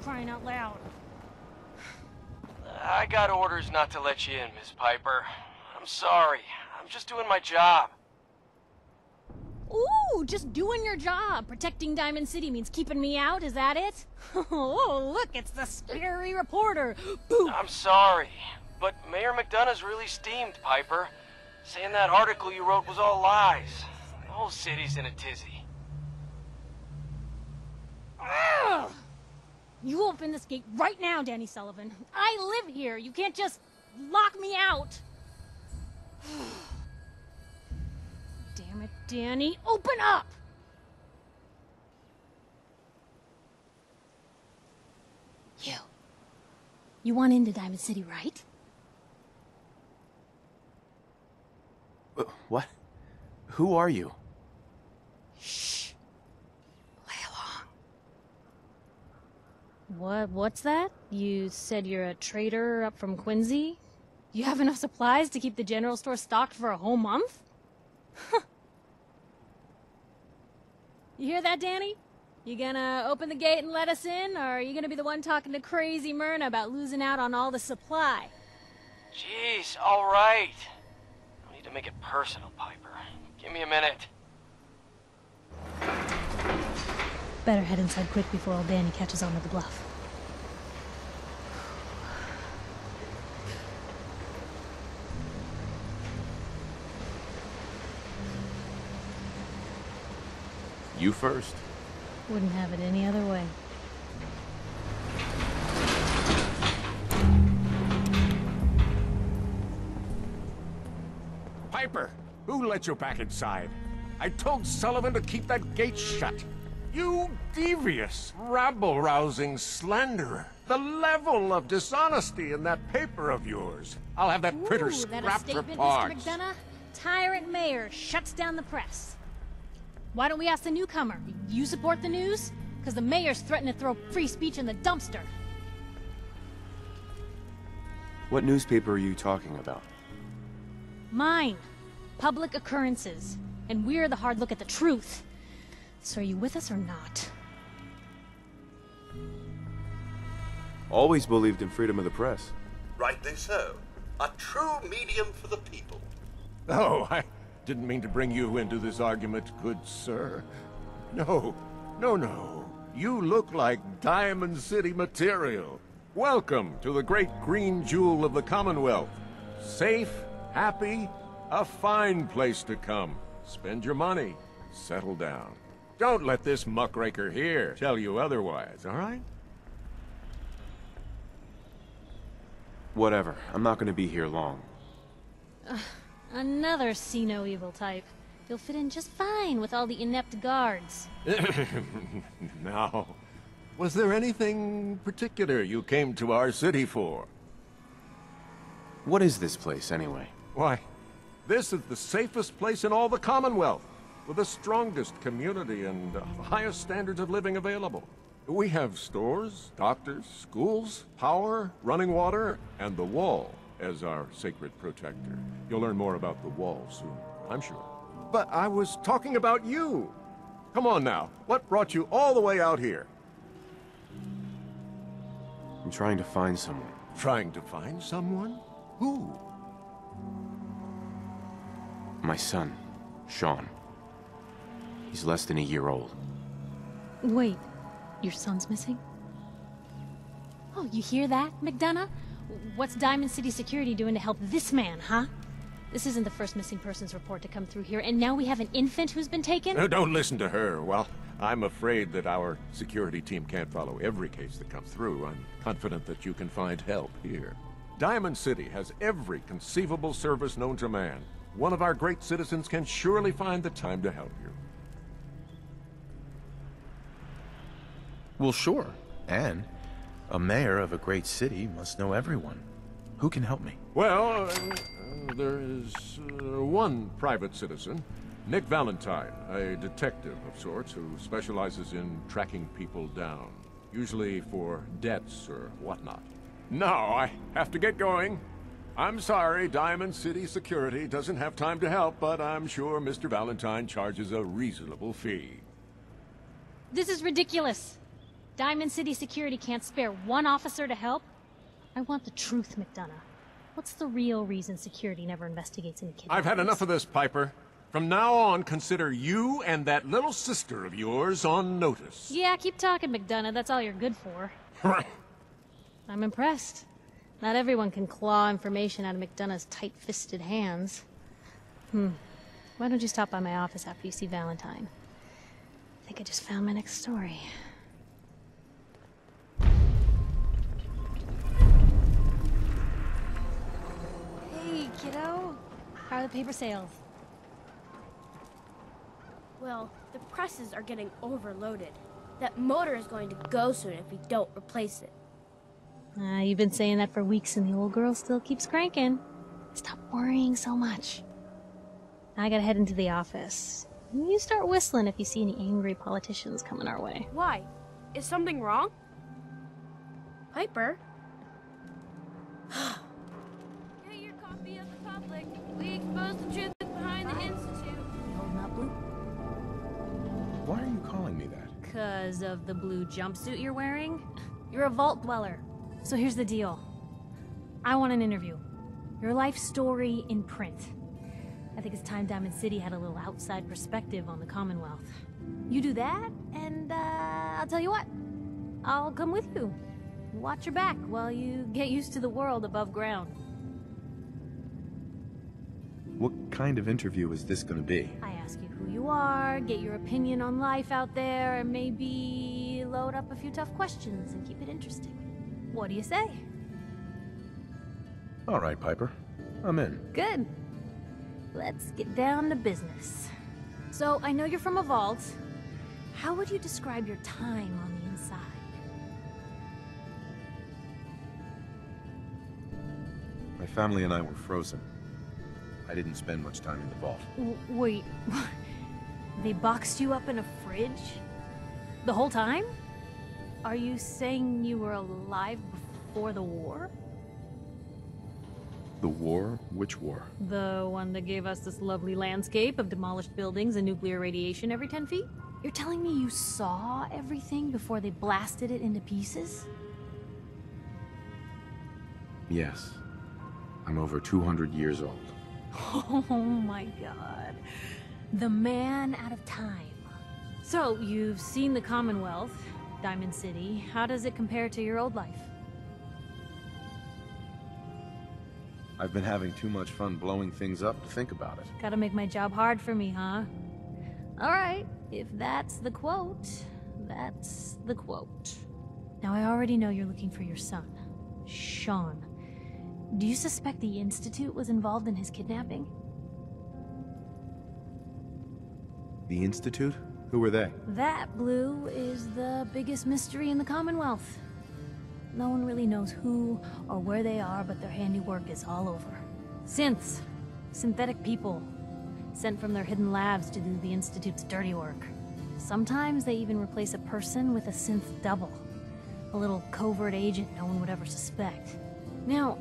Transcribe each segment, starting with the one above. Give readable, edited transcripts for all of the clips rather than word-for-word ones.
crying out loud. I got orders not to let you in, Miss Piper. I'm sorry. I'm just doing my job. Ooh, just doing your job. Protecting Diamond City means keeping me out, is that it? Oh, look, it's the scary reporter. Boom. I'm sorry, but Mayor McDonough's really steamed, Piper. Saying that article you wrote was all lies. The whole city's in a tizzy. Ugh. You open this gate right now, Danny Sullivan. I live here. You can't just lock me out. Damn it, Danny. Open up! You want into Diamond City, right? What? Who are you? Shh. Play along. What's that? You said you're a trader up from Quincy? You have enough supplies to keep the general store stocked for a whole month? You hear that, Danny? You gonna open the gate and let us in, or are you gonna be the one talking to crazy Myrna about losing out on all the supply? Jeez, all right. No need to make it personal, Piper. Give me a minute. Better head inside quick before old Danny catches on to the bluff. You first. Wouldn't have it any other way. Piper, who let you back inside? I told Sullivan to keep that gate shut. You devious, rabble-rousing slanderer. The level of dishonesty in that paper of yours. I'll have that printer scrapped for parts. Mr. McDonough? Tyrant mayor shuts down the press. Why don't we ask the newcomer? You support the news? Because the mayor's threatened to throw free speech in the dumpster. What newspaper are you talking about? Mine. Public Occurrences. And we're the hard look at the truth. So are you with us or not? Always believed in freedom of the press. Rightly so. A true medium for the people. Oh, I didn't mean to bring you into this argument, good sir. No. You look like Diamond City material. Welcome to the great green jewel of the Commonwealth. Safe, happy, a fine place to come. Spend your money, settle down. Don't let this muckraker here tell you otherwise, all right? Whatever. I'm not gonna be here long. Another see-no-evil type. He'll fit in just fine with all the inept guards. Now, was there anything particular you came to our city for? What is this place, anyway? Why, this is the safest place in all the Commonwealth, with the strongest community and highest standards of living available. We have stores, doctors, schools, power, running water, and the Wall as our sacred protector. You'll learn more about the Wall soon, I'm sure. But I was talking about you. Come on now, what brought you all the way out here? I'm trying to find someone. Trying to find someone? Who? My son, Sean. He's less than a year old. Wait, your son's missing? Oh, you hear that, McDonough? What's Diamond City Security doing to help this man, huh? This isn't the first missing persons report to come through here, and now we have an infant who's been taken? No, don't listen to her. Well, I'm afraid that our security team can't follow every case that comes through. I'm confident that you can find help here. Diamond City has every conceivable service known to man. One of our great citizens can surely find the time to help you. Well, sure. And a mayor of a great city must know everyone. Who can help me? Well, there is one private citizen, Nick Valentine, a detective of sorts who specializes in tracking people down, usually for debts or whatnot. Now I have to get going. I'm sorry, Diamond City Security doesn't have time to help, but I'm sure Mr. Valentine charges a reasonable fee. This is ridiculous. Diamond City Security can't spare one officer to help? I want the truth, McDonough. What's the real reason security never investigates any kidnappings? I've had enough of this, Piper. From now on, consider you and that little sister of yours on notice. Yeah, keep talking, McDonough. That's all you're good for. I'm impressed. Not everyone can claw information out of McDonough's tight-fisted hands. Why don't you stop by my office after you see Valentine? I think I just found my next story. Hey, kiddo. How are the paper sales? Well, the presses are getting overloaded. That motor is going to go soon if we don't replace it. You've been saying that for weeks and the old girl still keeps cranking. Stop worrying so much. I gotta head into the office. You start whistling if you see any angry politicians coming our way. Why? Is something wrong? Piper? Get your copy of the public. We expose the truth behind the Institute. Holding up, Blue? Why are you calling me that? 'Cause of the blue jumpsuit you're wearing? You're a vault dweller. So here's the deal. I want an interview. Your life story in print. I think it's time Diamond City had a little outside perspective on the Commonwealth. You do that, and I'll tell you what. I'll come with you. Watch your back while you get used to the world above ground. What kind of interview is this going to be? I ask you who you are, get your opinion on life out there, and maybe load up a few tough questions and keep it interesting. What do you say? All right, Piper. I'm in. Good. Let's get down to business. So, I know you're from a vault. How would you describe your time on the inside? My family and I were frozen. I didn't spend much time in the vault. Wait, they boxed you up in a fridge? The whole time? Are you saying you were alive before the war? The war? Which war? The one that gave us this lovely landscape of demolished buildings and nuclear radiation every 10 feet? You're telling me you saw everything before they blasted it into pieces? Yes. I'm over 200 years old. Oh my god. The man out of time. So, you've seen the Commonwealth, Diamond City. How does it compare to your old life? I've been having too much fun blowing things up to think about it. Gotta make my job hard for me, huh? Alright, if that's the quote, that's the quote. Now, I already know you're looking for your son, Sean. Do you suspect the Institute was involved in his kidnapping? The Institute? Who were they? That, Blue, is the biggest mystery in the Commonwealth. No one really knows who or where they are, but their handiwork is all over. Synths. Synthetic people. Sent from their hidden labs to do the Institute's dirty work. Sometimes they even replace a person with a synth double. A little covert agent no one would ever suspect. Now,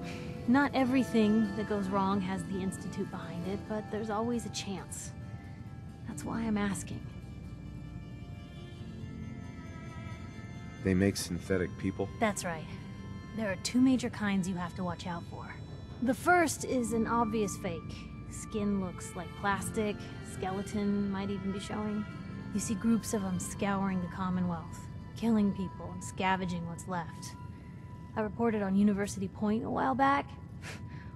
not everything that goes wrong has the Institute behind it, but there's always a chance. That's why I'm asking. They make synthetic people? That's right. There are two major kinds you have to watch out for. The first is an obvious fake. Skin looks like plastic, skeleton might even be showing. You see groups of them scouring the Commonwealth, killing people and scavenging what's left. I reported on University Point a while back.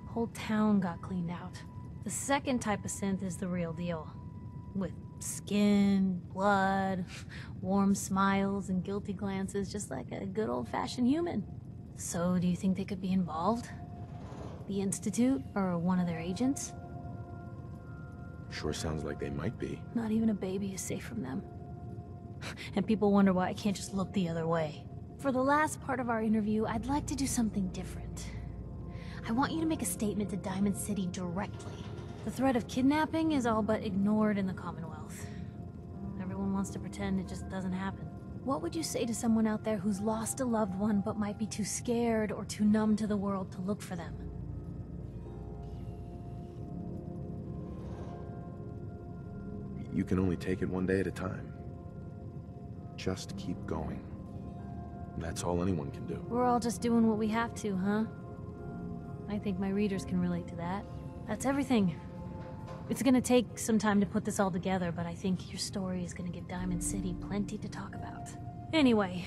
Whole town got cleaned out. The second type of synth is the real deal. With skin, blood, warm smiles, and guilty glances, just like a good old-fashioned human. So, do you think they could be involved? The Institute, or one of their agents? Sure sounds like they might be. Not even a baby is safe from them. And people wonder why I can't just look the other way. For the last part of our interview, I'd like to do something different. I want you to make a statement to Diamond City directly. The threat of kidnapping is all but ignored in the Commonwealth. Everyone wants to pretend it just doesn't happen. What would you say to someone out there who's lost a loved one but might be too scared or too numb to the world to look for them? You can only take it one day at a time. Just keep going. That's all anyone can do. We're all just doing what we have to, huh? I think my readers can relate to that. That's everything. It's gonna take some time to put this all together, but I think your story is gonna give Diamond City plenty to talk about. Anyway,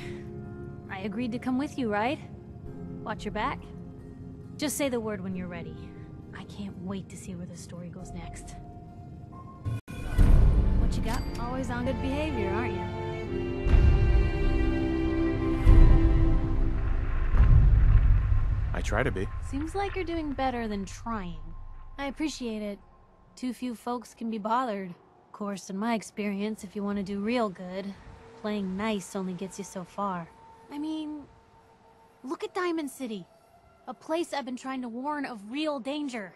I agreed to come with you, right? Watch your back. Just say the word when you're ready. I can't wait to see where the story goes next. What you got? Always on good behavior, aren't you? I try to be. Seems like you're doing better than trying. I appreciate it. Too few folks can be bothered. Of course, in my experience, if you want to do real good, playing nice only gets you so far. I mean, look at Diamond City. A place I've been trying to warn of real danger.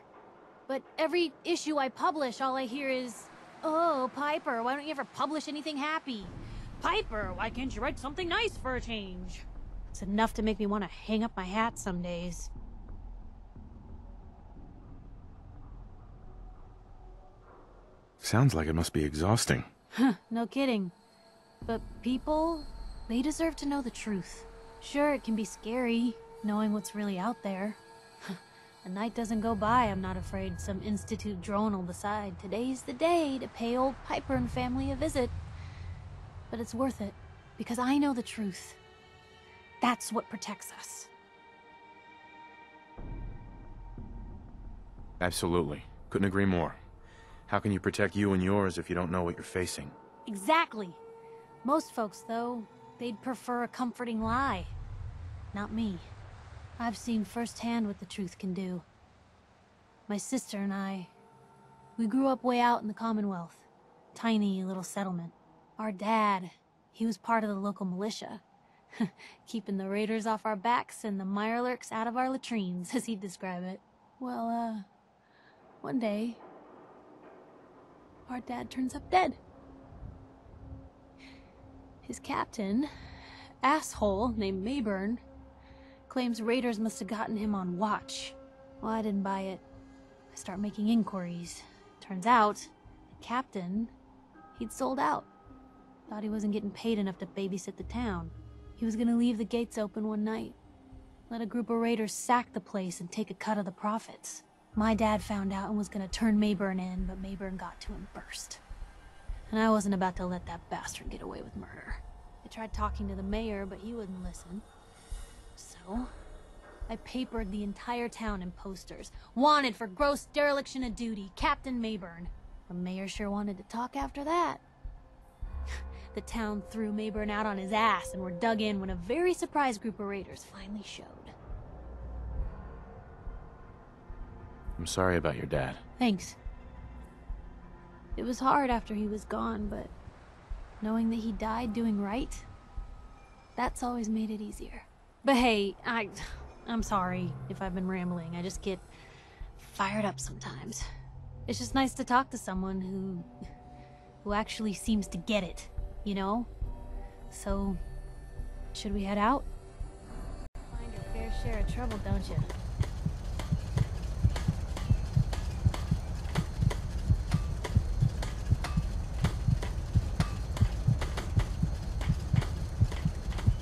But every issue I publish, all I hear is, "Oh, Piper, why don't you ever publish anything happy? Piper, why can't you write something nice for a change?" It's enough to make me want to hang up my hat some days. Sounds like it must be exhausting. Huh, no kidding. But people, they deserve to know the truth. Sure, it can be scary, knowing what's really out there. A night doesn't go by, I'm not afraid some Institute drone will decide today's the day to pay old Piper and family a visit. But it's worth it, because I know the truth. That's what protects us. Absolutely. Couldn't agree more. How can you protect you and yours if you don't know what you're facing? Exactly. Most folks, though, they'd prefer a comforting lie. Not me. I've seen firsthand what the truth can do. My sister and I, we grew up way out in the Commonwealth. Tiny little settlement. Our dad, he was part of the local militia. Keeping the raiders off our backs and the mirelurks out of our latrines, as he'd describe it. Well, one day, our dad turns up dead. His captain, asshole named Mayburn, claims raiders must have gotten him on watch. Well, I didn't buy it. I start making inquiries. Turns out, the captain, he'd sold out. Thought he wasn't getting paid enough to babysit the town. He was gonna leave the gates open one night. Let a group of raiders sack the place and take a cut of the profits. My dad found out and was gonna turn Mayburn in, but Mayburn got to him first. And I wasn't about to let that bastard get away with murder. I tried talking to the mayor, but he wouldn't listen. So, I papered the entire town in posters. Wanted for gross dereliction of duty, Captain Mayburn. The mayor sure wanted to talk after that. The town threw Mayburn out on his ass and were dug in when a very surprised group of raiders finally showed. I'm sorry about your dad. Thanks. It was hard after he was gone, but knowing that he died doing right, that's always made it easier. But hey, I'm sorry if I've been rambling. I just get fired up sometimes. It's just nice to talk to someone who actually seems to get it, you know? So, should we head out? Find your fair share of trouble, don't you?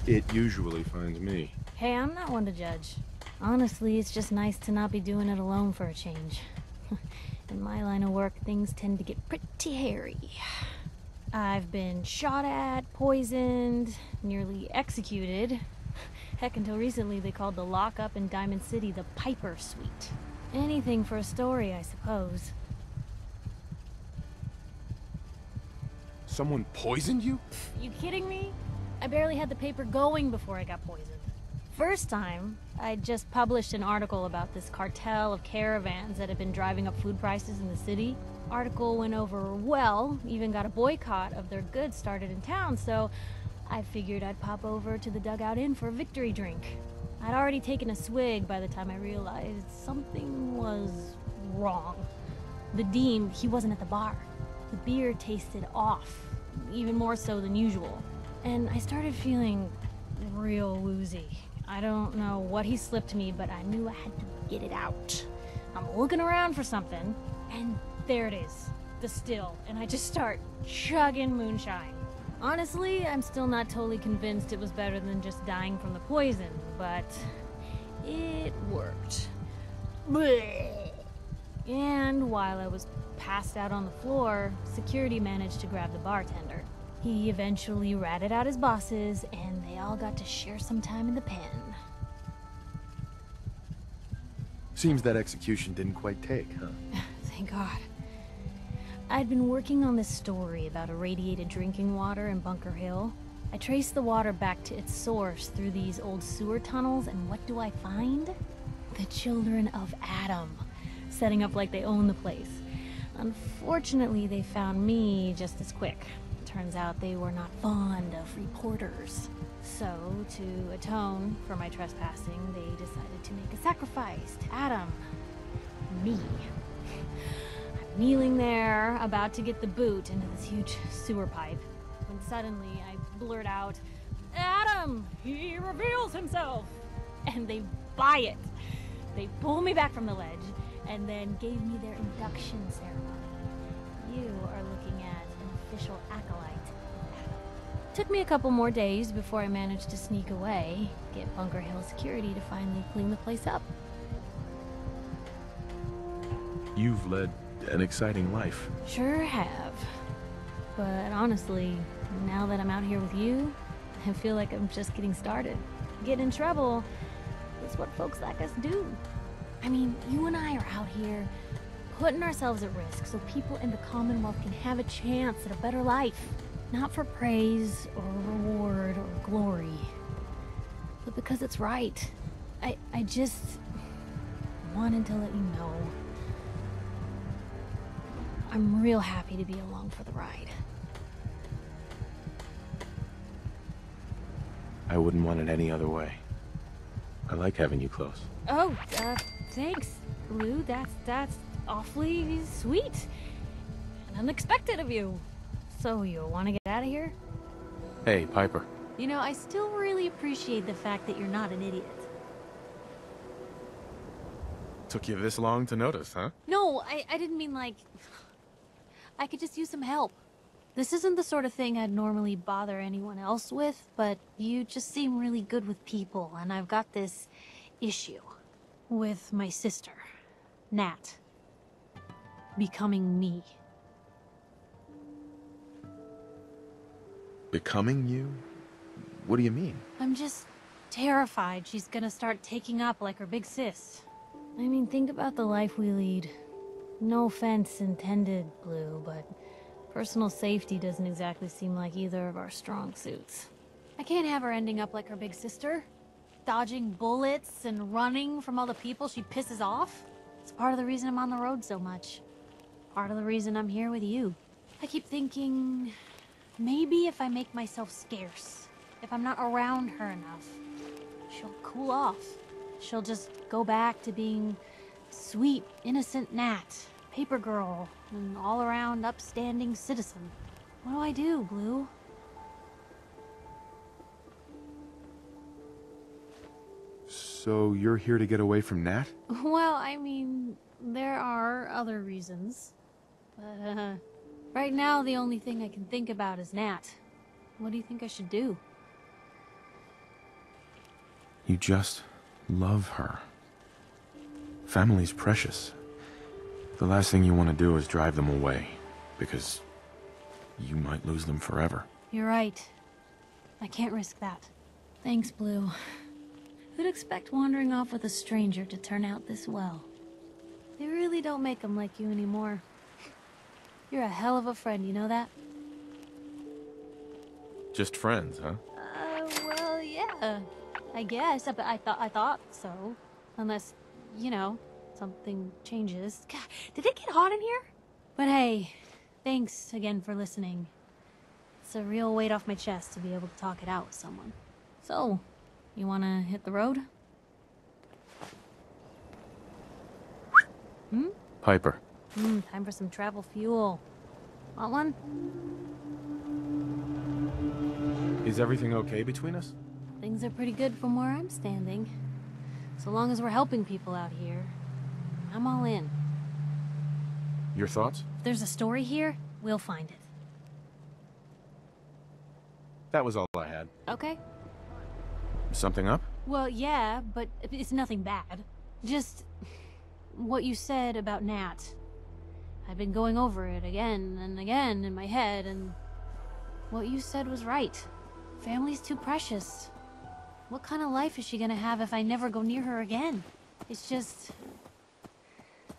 It usually finds me. Hey, I'm not one to judge. Honestly, it's just nice to not be doing it alone for a change. In my line of work, things tend to get pretty hairy. I've been shot at, poisoned, nearly executed. Heck, until recently they called the lockup in Diamond City the Piper Suite. Anything for a story, I suppose. Someone poisoned you? You kidding me? I barely had the paper going before I got poisoned. First time, I just published an article about this cartel of caravans that had been driving up food prices in the city. Article went over well, even got a boycott of their goods started in town, so I figured I'd pop over to the Dugout Inn for a victory drink. I'd already taken a swig by the time I realized something was wrong. The Dean, he wasn't at the bar. The beer tasted off, even more so than usual. And I started feeling real woozy. I don't know what he slipped me, but I knew I had to get it out. I'm looking around for something, and there it is, the still, and I just start chugging moonshine. Honestly, I'm still not totally convinced it was better than just dying from the poison, but it worked. Blech. And while I was passed out on the floor, security managed to grab the bartender. He eventually ratted out his bosses, and they all got to share some time in the pen. Seems that execution didn't quite take, huh? Thank God. I'd been working on this story about irradiated drinking water in Bunker Hill. I traced the water back to its source through these old sewer tunnels, and what do I find? The children of Adam, setting up like they own the place. Unfortunately, they found me just as quick. Turns out they were not fond of reporters. So, to atone for my trespassing, they decided to make a sacrifice to Adam. Me. I'm kneeling there, about to get the boot into this huge sewer pipe, when suddenly I blurt out, "Adam! He reveals himself!" And they buy it. They pull me back from the ledge, and then gave me their induction ceremony. You are looking at an official acolyte. Took me a couple more days before I managed to sneak away, get Bunker Hill security to finally clean the place up. You've led an exciting life. Sure have. But honestly, now that I'm out here with you, I feel like I'm just getting started. Getting in trouble is what folks like us do. I mean, you and I are out here putting ourselves at risk so people in the Commonwealth can have a chance at a better life. Not for praise or reward or glory, but because it's right. I just wanted to let you know I'm real happy to be along for the ride. I wouldn't want it any other way. I like having you close. Oh, thanks, Blue. That's awfully sweet and unexpected of you. So you want to get out of here? Hey, Piper. You know, I still really appreciate the fact that you're not an idiot. Took you this long to notice, huh? No, I didn't mean like... I could just use some help. This isn't the sort of thing I'd normally bother anyone else with, but you just seem really good with people, and I've got this issue with my sister, Nat, becoming me. Becoming you? What do you mean? I'm just terrified she's gonna start taking up like her big sis. I mean, think about the life we lead. No offense intended, Blue, but personal safety doesn't exactly seem like either of our strong suits. I can't have her ending up like her big sister, dodging bullets and running from all the people she pisses off. It's part of the reason I'm on the road so much. Part of the reason I'm here with you. I keep thinking... maybe if I make myself scarce, if I'm not around her enough, she'll cool off. She'll just go back to being sweet, innocent Nat, paper girl, an all-around upstanding citizen. What do I do, Blue? So you're here to get away from Nat? Well, I mean, there are other reasons. But, right now, the only thing I can think about is Nat. What do you think I should do? You just love her. Family's precious. The last thing you want to do is drive them away, because you might lose them forever. You're right. I can't risk that. Thanks, Blue. Who'd expect wandering off with a stranger to turn out this well? They really don't make them like you anymore. You're a hell of a friend, you know that? Just friends, huh? Well, yeah. I guess, but I thought so. Unless, you know, something changes. God, did it get hot in here? But hey, thanks again for listening. It's a real weight off my chest to be able to talk it out with someone. So, you wanna hit the road? Piper. Time for some travel fuel. Want one? Is everything okay between us? Things are pretty good from where I'm standing. So long as we're helping people out here, I'm all in. Your thoughts? If there's a story here, we'll find it. That was all I had. Okay. Something up? Well, yeah, but it's nothing bad. Just what you said about Nat. I've been going over it again and again in my head, and what you said was right. Family's too precious. What kind of life is she gonna have if I never go near her again? It's just...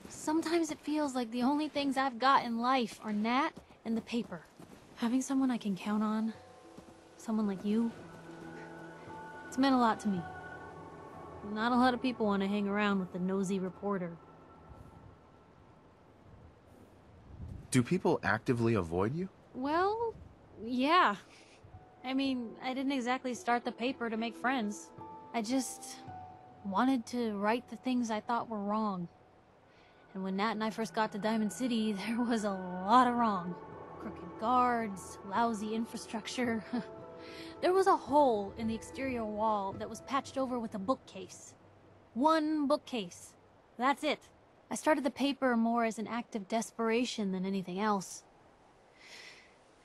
sometimes it feels like the only things I've got in life are Nat and the paper. Having someone I can count on, someone like you, it's meant a lot to me. Not a lot of people want to hang around with the nosy reporter. Do people actively avoid you? Well, yeah. I mean, I didn't exactly start the paper to make friends. I just wanted to right the things I thought were wrong. And when Nat and I first got to Diamond City, there was a lot of wrong. Crooked guards, lousy infrastructure. There was a hole in the exterior wall that was patched over with a bookcase. One bookcase. That's it. I started the paper more as an act of desperation than anything else.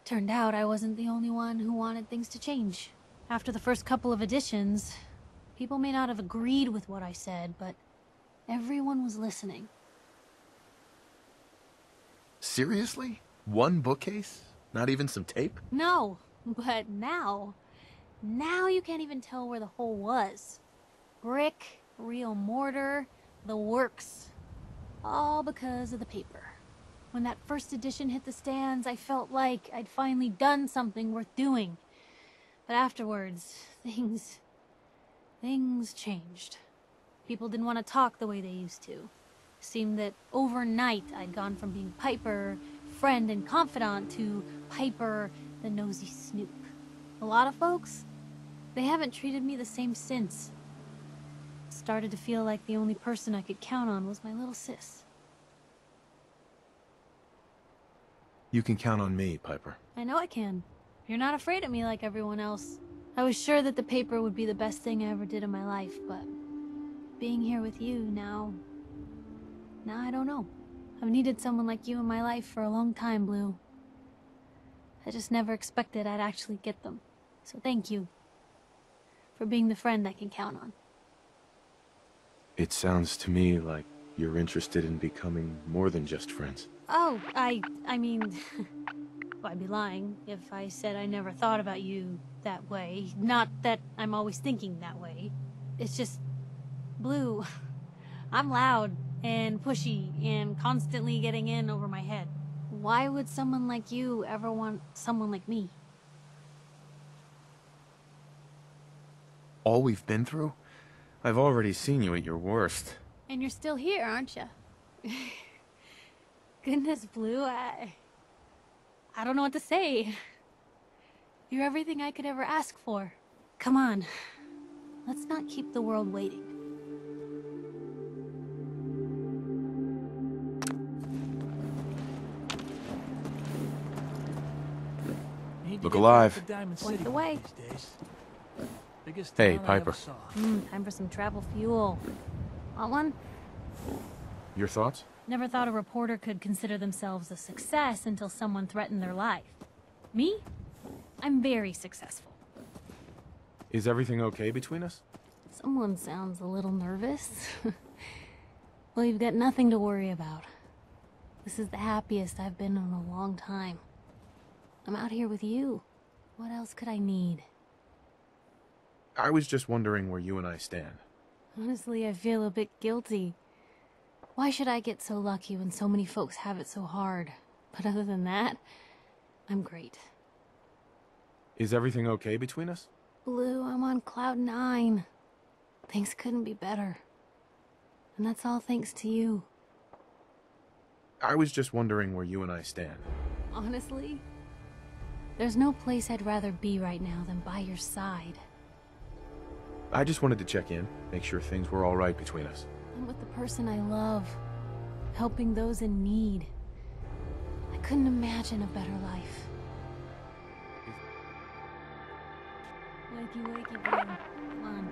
Turned out I wasn't the only one who wanted things to change. After the first couple of editions, people may not have agreed with what I said, but everyone was listening. Seriously? One bookcase? Not even some tape? No, but now you can't even tell where the hole was. Brick, real mortar, the works. All because of the paper. When that first edition hit the stands, I felt like I'd finally done something worth doing. But afterwards, things changed. People didn't want to talk the way they used to. It seemed that overnight I'd gone from being Piper, friend and confidant, to Piper, the nosy snoop. A lot of folks, they haven't treated me the same since. Started to feel like the only person I could count on was my little sis. You can count on me, Piper. I know I can. You're not afraid of me like everyone else. I was sure that the paper would be the best thing I ever did in my life, but being here with you now I don't know. I've needed someone like you in my life for a long time, Blue. I just never expected I'd actually get them. So thank you for being the friend I can count on. It sounds to me like you're interested in becoming more than just friends. Oh, I mean, well, I'd be lying if I said I never thought about you that way. Not that I'm always thinking that way. It's just, Blue, I'm loud and pushy and constantly getting in over my head. Why would someone like you ever want someone like me? All we've been through? I've already seen you at your worst. And you're still here, aren't you? Goodness, Blue, I don't know what to say. You're everything I could ever ask for. Come on, let's not keep the world waiting. Look alive. Point the way. Hey, Piper. Time for some travel fuel. Want one? Your thoughts? Never thought a reporter could consider themselves a success until someone threatened their life. Me? I'm very successful. Is everything okay between us? Someone sounds a little nervous. Well, you've got nothing to worry about. This is the happiest I've been in a long time. I'm out here with you. What else could I need? I was just wondering where you and I stand. Honestly, I feel a bit guilty. Why should I get so lucky when so many folks have it so hard? But other than that, I'm great. Is everything okay between us? Blue, I'm on cloud 9. Things couldn't be better. And that's all thanks to you. I was just wondering where you and I stand. Honestly, there's no place I'd rather be right now than by your side. I just wanted to check in, make sure things were all right between us. I'm with the person I love, helping those in need. I couldn't imagine a better life. Wakey, wakey, Blue. Come on.